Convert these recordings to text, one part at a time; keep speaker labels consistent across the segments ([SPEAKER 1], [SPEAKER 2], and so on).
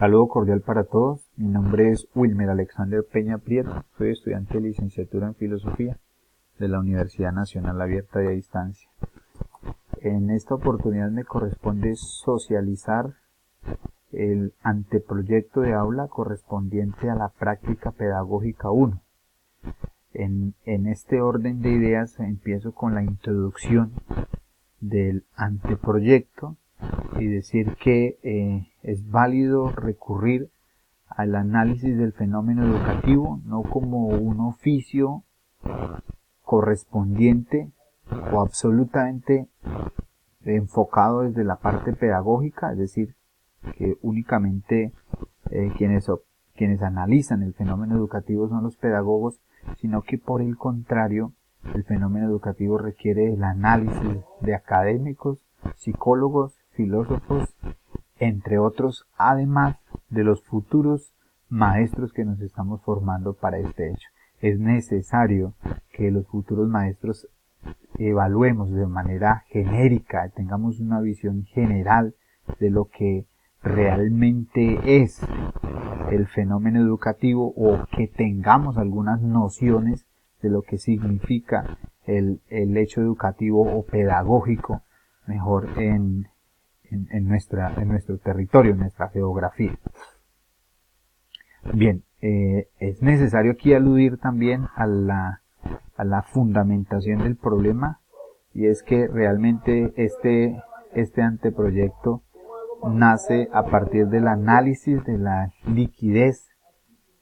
[SPEAKER 1] Saludo cordial para todos. Mi nombre es Wilmer Alexander Peña Prieto. Soy estudiante de licenciatura en Filosofía de la Universidad Nacional Abierta y a Distancia. En esta oportunidad me corresponde socializar el anteproyecto de aula correspondiente a la práctica pedagógica 1. En este orden de ideas empiezo con la introducción del anteproyecto y decir que es válido recurrir al análisis del fenómeno educativo no como un oficio correspondiente o absolutamente enfocado desde la parte pedagógica, es decir, que únicamente quienes analizan el fenómeno educativo son los pedagogos, sino que por el contrario, el fenómeno educativo requiere el análisis de académicos, psicólogos, filósofos, entre otros, además de los futuros maestros que nos estamos formando para este hecho. Es necesario que los futuros maestros evaluemos de manera genérica, tengamos una visión general de lo que realmente es el fenómeno educativo o que tengamos algunas nociones de lo que significa el hecho educativo o pedagógico mejor en nuestro territorio, en nuestra geografía. Bien, es necesario aquí aludir también a la fundamentación del problema, y es que realmente este anteproyecto nace a partir del análisis de la liquidez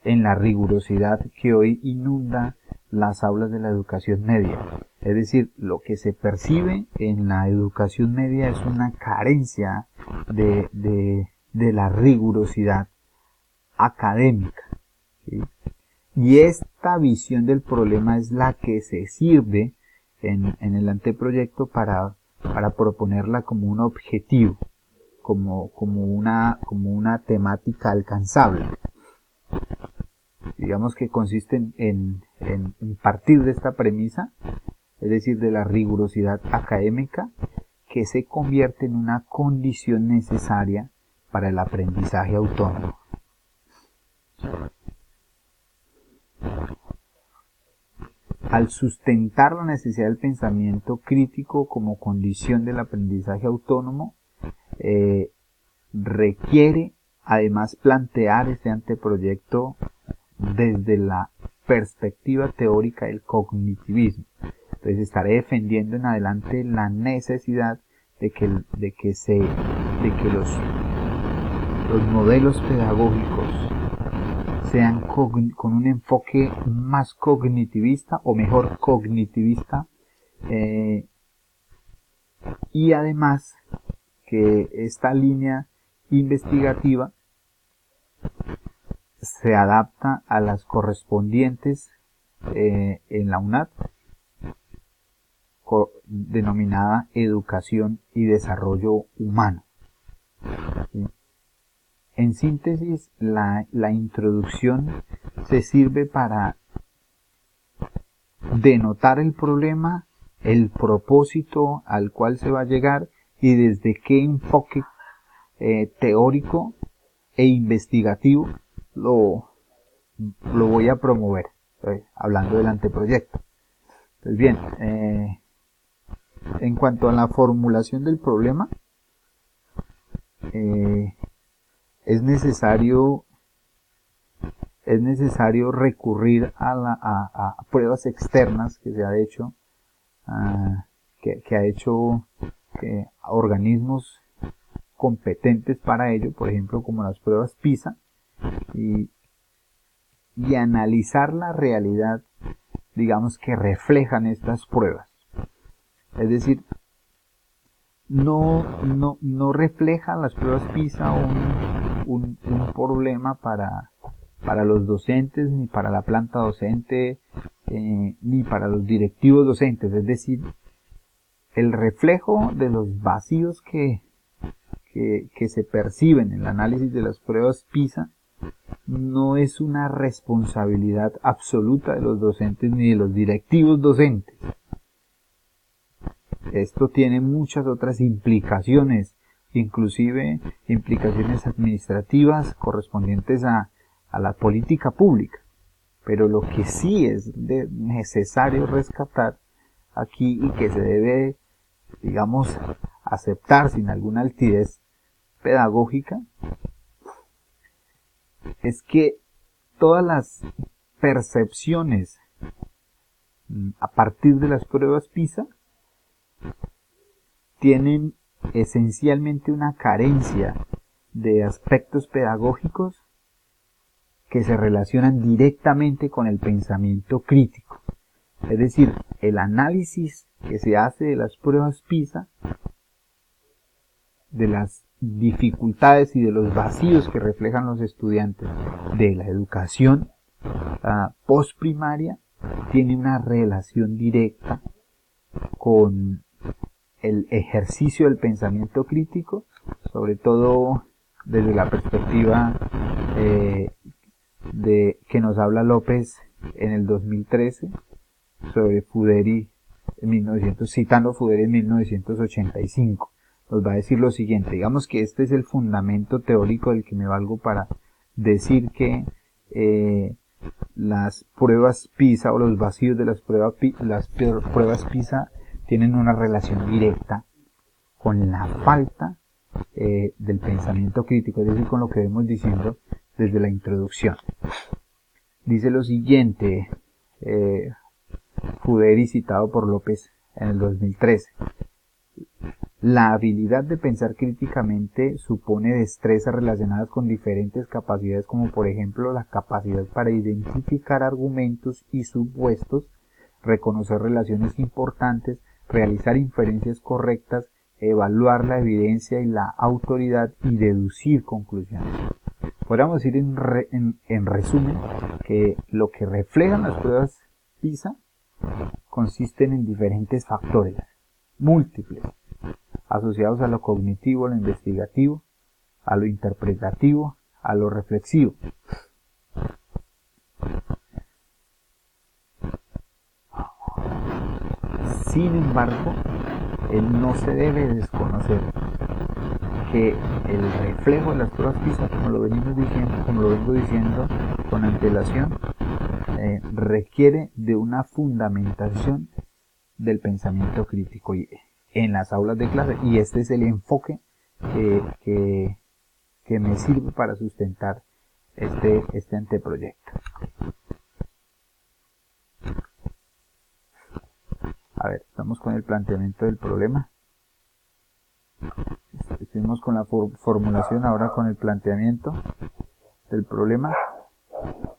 [SPEAKER 1] en la rigurosidad que hoy inunda las aulas de la educación media. Es decir, lo que se percibe en la educación media es una carencia de la rigurosidad académica, ¿sí? Y esta visión del problema es la que se sirve en el anteproyecto para proponerla como un objetivo, como una temática alcanzable. Digamos que consiste en partir de esta premisa, es decir, de la rigurosidad académica, que se convierte en una condición necesaria para el aprendizaje autónomo. Al sustentar la necesidad del pensamiento crítico como condición del aprendizaje autónomo, requiere además plantear este anteproyecto desde la perspectiva teórica del cognitivismo. Entonces estaré defendiendo en adelante la necesidad de que los modelos pedagógicos sean con un enfoque más cognitivista o mejor cognitivista, y además que esta línea investigativa se adapta a las correspondientes en la UNAD, denominada Educación y Desarrollo Humano. ¿Sí? En síntesis, la introducción se sirve para denotar el problema, el propósito al cual se va a llegar y desde qué enfoque teórico e investigativo lo voy a promover, hablando del anteproyecto. Pues bien, en cuanto a la formulación del problema, es necesario recurrir a pruebas externas que se ha hecho, que ha hecho organismos competentes para ello, por ejemplo como las pruebas PISA, y analizar la realidad, digamos, que reflejan estas pruebas. Es decir, no reflejan las pruebas PISA un problema para los docentes, ni para la planta docente, ni para los directivos docentes. Es decir, el reflejo de los vacíos que se perciben en el análisis de las pruebas PISA no es una responsabilidad absoluta de los docentes ni de los directivos docentes. Esto tiene muchas otras implicaciones inclusive implicaciones administrativas correspondientes a la política pública. Pero lo que sí es necesario rescatar aquí y que se debe, digamos, aceptar sin alguna altidez pedagógica, es que todas las percepciones a partir de las pruebas PISA tienen esencialmente una carencia de aspectos pedagógicos que se relacionan directamente con el pensamiento crítico. Es decir, el análisis que se hace de las pruebas PISA, de las dificultades y de los vacíos que reflejan los estudiantes de la educación postprimaria, tiene una relación directa con el ejercicio del pensamiento crítico, sobre todo desde la perspectiva de que nos habla López en el 2013 sobre Fuderi, citando Fuderi en 1985. Nos va a decir lo siguiente: digamos que este es el fundamento teórico del que me valgo para decir que las pruebas PISA o los vacíos de las pruebas PISA tienen una relación directa con la falta del pensamiento crítico, es decir, con lo que vemos diciendo desde la introducción. Dice lo siguiente, Fuderi, citado por López en el 2013. La habilidad de pensar críticamente supone destrezas relacionadas con diferentes capacidades, como por ejemplo la capacidad para identificar argumentos y supuestos, reconocer relaciones importantes, realizar inferencias correctas, evaluar la evidencia y la autoridad y deducir conclusiones. Podríamos decir en resumen que lo que reflejan las pruebas PISA consisten en diferentes factores, múltiples, asociados a lo cognitivo, a lo investigativo, a lo interpretativo, a lo reflexivo. Sin embargo, no se debe desconocer que el reflejo de las pruebas PISA, como lo vengo diciendo con antelación, requiere de una fundamentación del pensamiento crítico en las aulas de clase, y este es el enfoque que me sirve para sustentar este anteproyecto. A ver, estamos con el planteamiento del problema. Estuvimos con la formulación, ahora con el planteamiento del problema.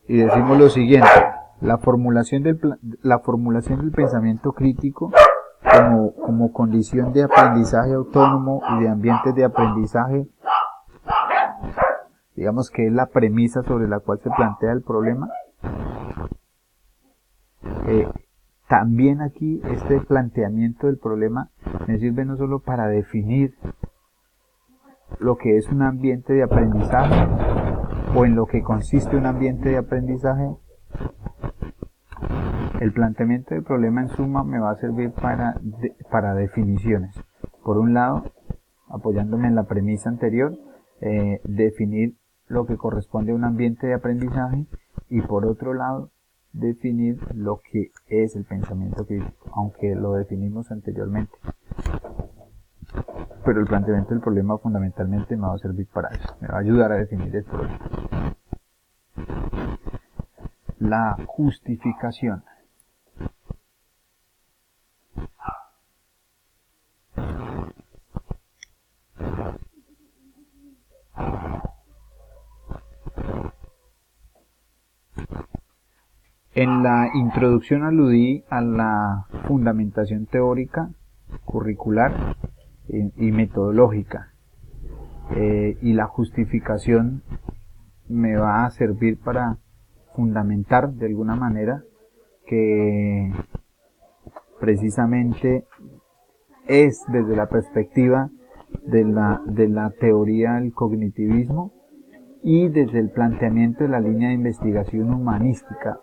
[SPEAKER 1] Y decimos lo siguiente: la formulación del pensamiento crítico como condición de aprendizaje autónomo y de ambientes de aprendizaje, digamos que es la premisa sobre la cual se plantea el problema. También aquí este planteamiento del problema me sirve no solo para definir lo que es un ambiente de aprendizaje o en lo que consiste un ambiente de aprendizaje. El planteamiento del problema en suma me va a servir para definiciones. Por un lado, apoyándome en la premisa anterior, definir lo que corresponde a un ambiente de aprendizaje, y por otro lado, definir lo que es el pensamiento crítico, aunque lo definimos anteriormente. Pero el planteamiento del problema fundamentalmente me va a servir para eso, me va a ayudar a definir el problema. La justificación. En la introducción aludí a la fundamentación teórica, curricular y metodológica, y la justificación me va a servir para fundamentar de alguna manera que precisamente es desde la perspectiva de la teoría del cognitivismo y desde el planteamiento de la línea de investigación humanística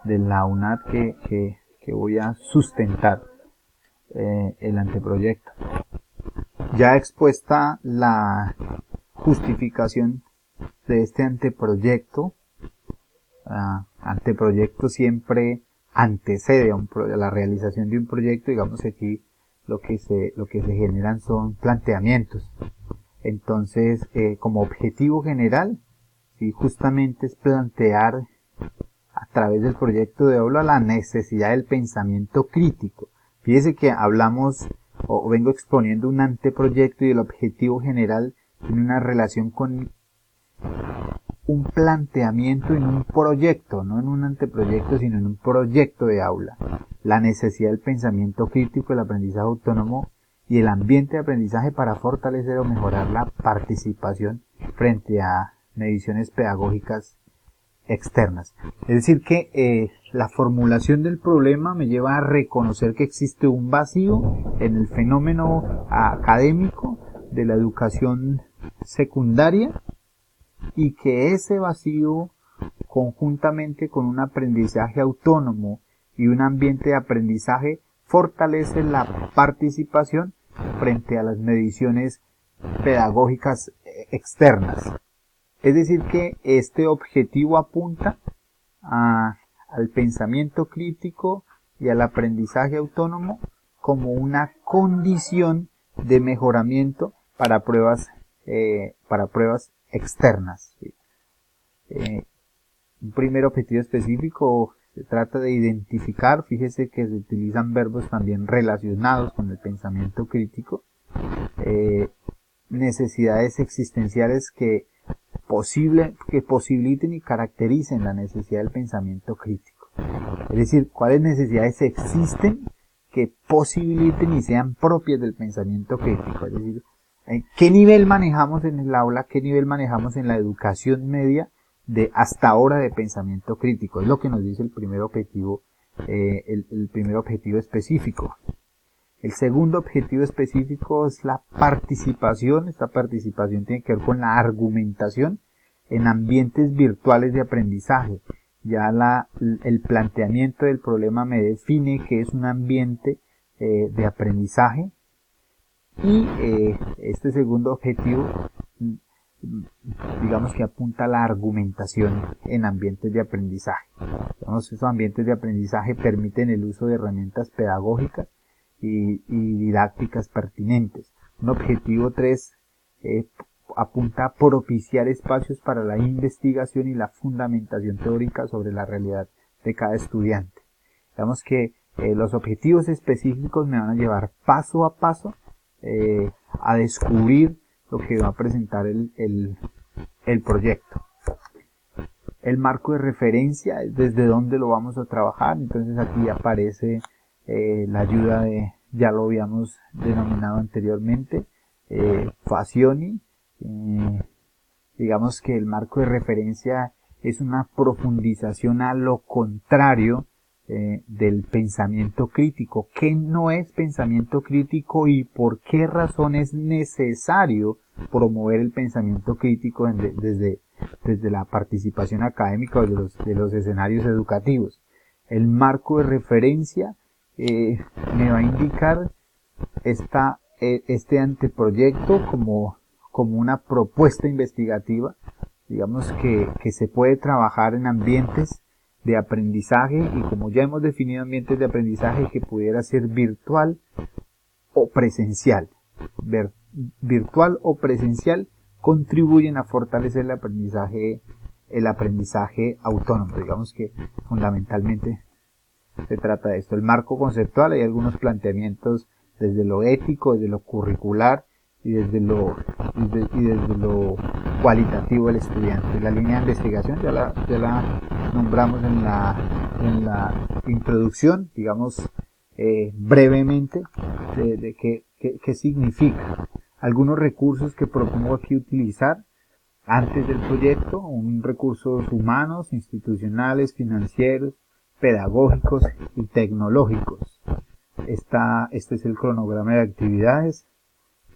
[SPEAKER 1] de la UNAD que voy a sustentar el anteproyecto. Ya expuesta la justificación de este anteproyecto, anteproyecto siempre antecede a la realización de un proyecto. Digamos que aquí lo que se generan son planteamientos. Entonces, como objetivo general, sí, justamente es plantear a través del proyecto de aula la necesidad del pensamiento crítico. Fíjese que hablamos o vengo exponiendo un anteproyecto y el objetivo general tiene una relación con un planteamiento en un proyecto, no en un anteproyecto, sino en un proyecto de aula. La necesidad del pensamiento crítico, el aprendizaje autónomo y el ambiente de aprendizaje para fortalecer o mejorar la participación frente a mediciones pedagógicas externas. Es decir que la formulación del problema me lleva a reconocer que existe un vacío en el fenómeno académico de la educación secundaria y que ese vacío, conjuntamente con un aprendizaje autónomo y un ambiente de aprendizaje, fortalece la participación frente a las mediciones pedagógicas externas. Es decir que este objetivo apunta al pensamiento crítico y al aprendizaje autónomo como una condición de mejoramiento para pruebas externas. Un primer objetivo específico se trata de identificar, fíjese que se utilizan verbos también relacionados con el pensamiento crítico, necesidades existenciales que posibiliten y caractericen la necesidad del pensamiento crítico. Es decir, cuáles necesidades existen que posibiliten y sean propias del pensamiento crítico. Es decir, ¿qué nivel manejamos en el aula? ¿Qué nivel manejamos en la educación media de hasta ahora de pensamiento crítico? Es lo que nos dice el primer objetivo, el primer objetivo específico. El segundo objetivo específico es la participación. Esta participación tiene que ver con la argumentación en ambientes virtuales de aprendizaje. Ya el planteamiento del problema me define que es un ambiente de aprendizaje. Y este segundo objetivo, digamos que apunta a la argumentación en ambientes de aprendizaje. Digamos, esos ambientes de aprendizaje permiten el uso de herramientas pedagógicas y didácticas pertinentes. Un objetivo 3 apunta a propiciar espacios para la investigación y la fundamentación teórica sobre la realidad de cada estudiante. Digamos que los objetivos específicos me van a llevar paso a paso a descubrir lo que va a presentar el proyecto. El marco de referencia es desde dónde lo vamos a trabajar. Entonces aquí aparece la ayuda de, ya lo habíamos denominado anteriormente, Fazioni. Digamos que el marco de referencia es una profundización a lo contrario del pensamiento crítico. ¿Qué no es pensamiento crítico y por qué razón es necesario promover el pensamiento crítico desde la participación académica o de los escenarios educativos? El marco de referencia me va a indicar este anteproyecto como una propuesta investigativa, digamos que se puede trabajar en ambientes de aprendizaje y, como ya hemos definido, ambientes de aprendizaje que pudiera ser virtual o presencial. Virtual o presencial contribuyen a fortalecer el aprendizaje autónomo. Digamos que fundamentalmente se trata de esto. El marco conceptual, hay algunos planteamientos desde lo ético, desde lo curricular y desde lo cualitativo del estudiante. La línea de investigación ya la nombramos en la introducción, digamos brevemente de qué significa. Algunos recursos que propongo aquí utilizar antes del proyecto: recursos humanos, institucionales, financieros, pedagógicos y tecnológicos. Este es el cronograma de actividades,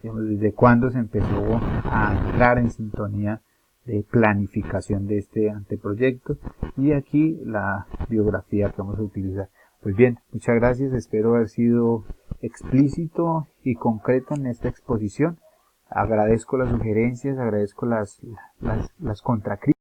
[SPEAKER 1] desde cuándo se empezó a entrar en sintonía de planificación de este anteproyecto, y aquí la biografía que vamos a utilizar. Pues bien, muchas gracias, espero haber sido explícito y concreto en esta exposición. Agradezco las sugerencias, agradezco las contracríticas